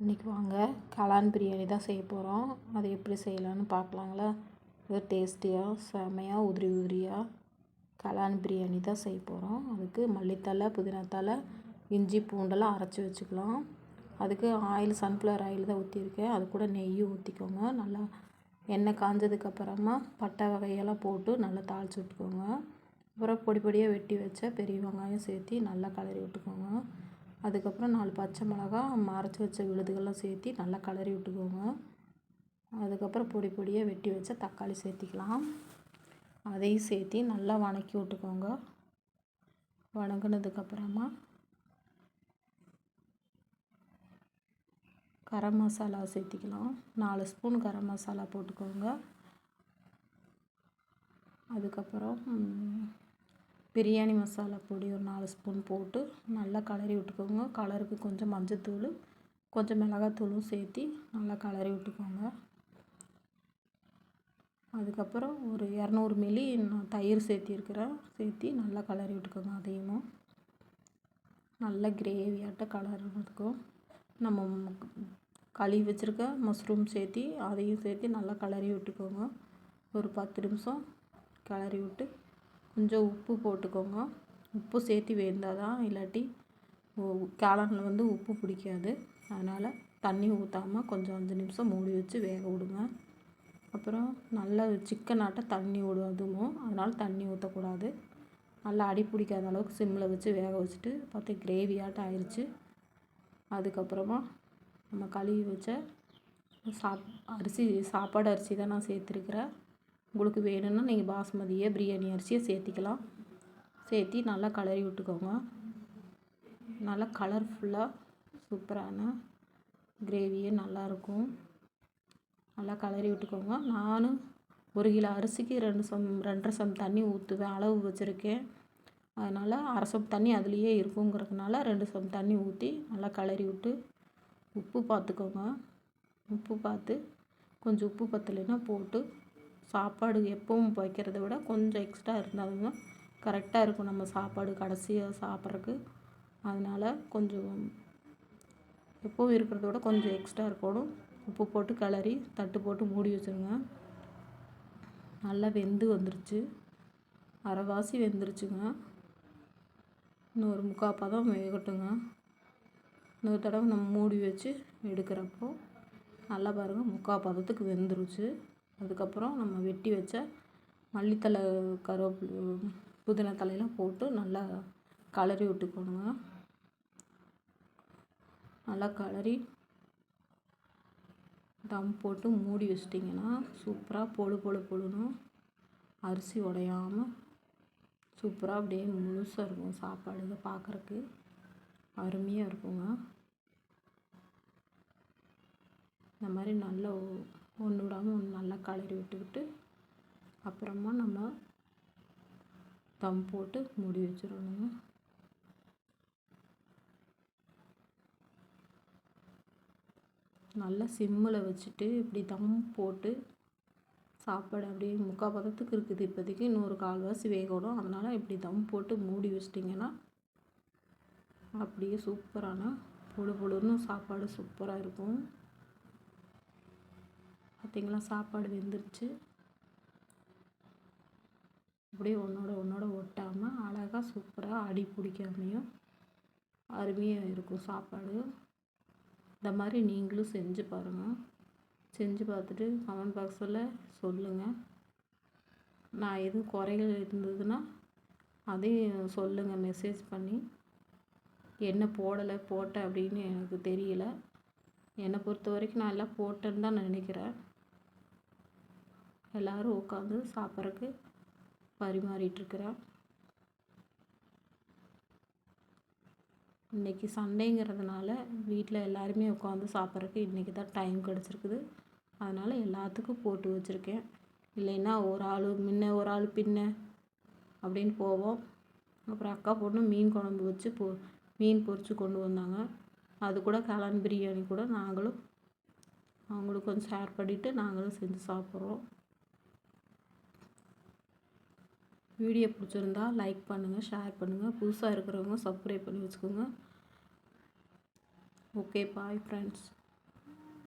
இன்றைக்கி வாங்க காளான் பிரியாணி தான் செய்ய போகிறோம். அது எப்படி செய்யலான்னு பார்க்கலாங்களா. இது டேஸ்டியாக செமையாக உதிரி உதிரியாக காளான் பிரியாணி தான் செய்ய போகிறோம். அதுக்கு மல்லித்தழை, புதினாத்தழை, இஞ்சி பூண்டெல்லாம் அரைச்சி வச்சுக்கலாம். அதுக்கு ஆயில் சன்ஃப்ளவர் ஆயில் தான் ஊற்றிருக்கேன். அது கூட நெய்யும் ஊற்றிக்கோங்க. நல்லா எண்ணெய் காஞ்சதுக்கப்புறமா பட்டை வகையெல்லாம் போட்டு நல்லா தாளித்து விட்டுக்கோங்க. அப்புறம் பொடி பொடியாக வெட்டி வச்ச பெரிய வெங்காயம் சேர்த்து நல்லா கிளறி விட்டுக்கோங்க. அதுக்கப்புறம் 4 பச்சை மிளகா அரைச்சி வச்ச விழுதுகள்லாம் சேர்த்து நல்லா கிளறி விட்டுக்கோங்க. அதுக்கப்புறம் பொடி பொடியாக வெட்டி வச்ச தக்காளி சேர்த்திக்கலாம். அதையும் சேர்த்து நல்லா வதக்கி விட்டுக்கோங்க. வதங்கினதுக்கப்புறமா கரம் மசாலா சேர்த்திக்கலாம். 4 ஸ்பூன் கரம் மசாலா போட்டுக்கோங்க. அதுக்கப்புறம் பிரியாணி மசாலா பொடி ஒரு 4 ஸ்பூன் போட்டு நல்லா கிளறி விட்டுக்கோங்க. கலருக்கு கொஞ்சம் மஞ்சத்தூள், கொஞ்சம் மிளகாத்தூளும் சேர்த்து நல்லா கிளறி விட்டுக்கோங்க. அதுக்கப்புறம் ஒரு 200 மில்லி நான் தயிர் சேர்த்திருக்கிறேன். சேர்த்து நல்லா கிளறி விட்டுக்கோங்க. அதையும் நல்லா கிரேவியாட்ட கலர்றதுக்கும் நம்ம கழுவி வச்சுருக்க மஷ்ரூம் சேர்த்து அதையும் சேர்த்து நல்லா கிளறி விட்டுக்கோங்க. ஒரு 10 நிமிஷம் கிளறி விட்டு கொஞ்சம் உப்பு போட்டுக்கோங்க. உப்பு சேர்த்து வெந்தால் தான், இல்லாட்டி காளானில் உப்பு பிடிக்காது. அதனால் தண்ணி ஊற்றாமல் கொஞ்சம் 5 நிமிஷம் மூடி வச்சு வேக விடுங்க. அப்புறம் நல்லா சிக்கனாட்ட தண்ணி விடும் அதுவும், அதனால் தண்ணி ஊற்றக்கூடாது. நல்லா அடி பிடிக்காத அளவுக்கு சிம்மில் வச்சு வேக வச்சுட்டு பார்த்து கிரேவியாட்டம் ஆயிடுச்சு. அதுக்கப்புறமா நம்ம கழுவி வச்ச சாப்பாடு அரிசி தான் நான் சேர்த்துருக்குறேன். உங்களுக்கு வேணும்னா நீங்கள் பாஸ்மதியை பிரியாணி அரிசியை சேர்த்திக்கலாம். சேர்த்து நல்லா கிளறி விட்டுக்கோங்க. நல்லா கலர்ஃபுல்லாக சூப்பரான கிரேவியே நல்லாயிருக்கும். நல்லா கிளறி விட்டுக்கோங்க. நான் 1 கிலோ அரிசிக்கு 2.5 சம் தண்ணி ஊற்றுவேன். அளவு வச்சுருக்கேன். அதனால் 1/2 சம் தண்ணி அதுலேயே இருக்குங்கிறதுனால 2 சம் தண்ணி ஊற்றி நல்லா கிளறி விட்டு உப்பு பார்த்துக்கோங்க. உப்பு பார்த்து கொஞ்சம் உப்பு பத்தலைன்னா போட்டு சாப்பாடு எப்பவும் வைக்கிறத விட கொஞ்சம் எக்ஸ்ட்ரா இருந்தாலும் கரெக்டாக இருக்கும் நம்ம சாப்பாடு கடைசியாக சாப்பிட்றதுக்கு. அதனால் கொஞ்சம் எப்பவும் இருக்கிறத விட கொஞ்சம் எக்ஸ்ட்ரா இருக்கணும். உப்பு போட்டு கிளறி தட்டு போட்டு மூடி வச்சுருங்க. நல்லா வெந்து வந்துருச்சு. அரைவாசி வெந்துருச்சுங்க. இன்னொரு 3/4 பதம் வேகட்டுங்க. இன்னொரு தடவை நம்ம மூடி வச்சு எடுக்கிறப்போ நல்லா பாருங்கள் 3/4 பதத்துக்கு வெந்துருச்சு. அதுக்கப்புறம் நம்ம வெட்டி வச்ச மல்லித்தழை, கருவேப்பிலை, புதினா தலையெல்லாம் போட்டு நல்லா கிளறி விட்டுக்கோங்க. நல்லா கிளறி தம் போட்டு மூடி வச்சிட்டிங்கன்னா சூப்பராக பொழுன்னு அரிசி உடையாமல் சூப்பராக அப்படியே முழுசாக இருக்கும். சாப்பாடு பார்க்குறக்கு அருமையாக இருக்குங்க. இந்த மாதிரி நல்லா ஒன்று விடாமல் ஒன்று நல்லா கிளறி விட்டுக்கிட்டு அப்புறமா நம்ம தம் போட்டு மூடி வச்சிடணுங்க. நல்லா சிம்மில் வச்சுட்டு இப்படி தம் போட்டு சாப்பாடு அப்படியே 3/4 பதத்துக்கு இருக்குது இப்போதைக்கு. இன்னொரு 1/4வாசி வேகணும். அதனால் இப்படி தம் போட்டு மூடி வச்சிட்டிங்கன்னா அப்படியே சூப்பரான பொழுன்னு சாப்பாடு சூப்பராக இருக்கும். பார்த்திங்களா, சாப்பாடு வெந்துருச்சு. அப்படியே ஒன்றோட ஒட்டாமல் அழகாக சூப்பராக அடி பிடிக்காமையும் அருமையாக இருக்கும் சாப்பாடு. இந்த மாதிரி நீங்களும் செஞ்சு பாருங்கள். செஞ்சு பார்த்துட்டு கமெண்ட் பாக்ஸில் சொல்லுங்கள். நான் எதுவும் குறைகள் இருந்ததுன்னா அதையும் சொல்லுங்கள் மெசேஜ் பண்ணி. என்ன போட்டேன் அப்படின்னு எனக்கு தெரியல. என்னை பொறுத்த வரைக்கும் நான் எல்லாம் போட்டேன்னு தான் நினைக்கிறேன். எல்லோரும் உட்காந்து சாப்பிட்றதுக்கு பரிமாறிட்டுருக்குறேன். இன்றைக்கி சண்டேங்கிறதுனால வீட்டில் எல்லாருமே உட்காந்து சாப்பிட்றதுக்கு இன்றைக்கி தான் டைம் கிடச்சிருக்குது. அதனால் எல்லாத்துக்கும் போட்டு வச்சுருக்கேன். இல்லைன்னா ஒரு ஆள் முன்ன ஒரு ஆள் பின்ன அப்படின்னு போவோம். அப்புறம் அக்கா பொண்ணு மீன் குழம்பு வச்சு மீன் பொரித்து கொண்டு வந்தாங்க. அது கூட காளான் பிரியாணி கூட நாங்களும் அவங்களுக்கு கொஞ்சம் ஷேர் பண்ணிவிட்டு நாங்களும் செஞ்சு சாப்பிட்றோம். வீடியோ பிடிச்சிருந்தா லைக் பண்ணுங்கள், ஷேர் பண்ணுங்கள். புதுசாக இருக்கிறவங்க சப்ஸ்கிரைப் பண்ணி வச்சுக்கோங்க. Okay, bye friends.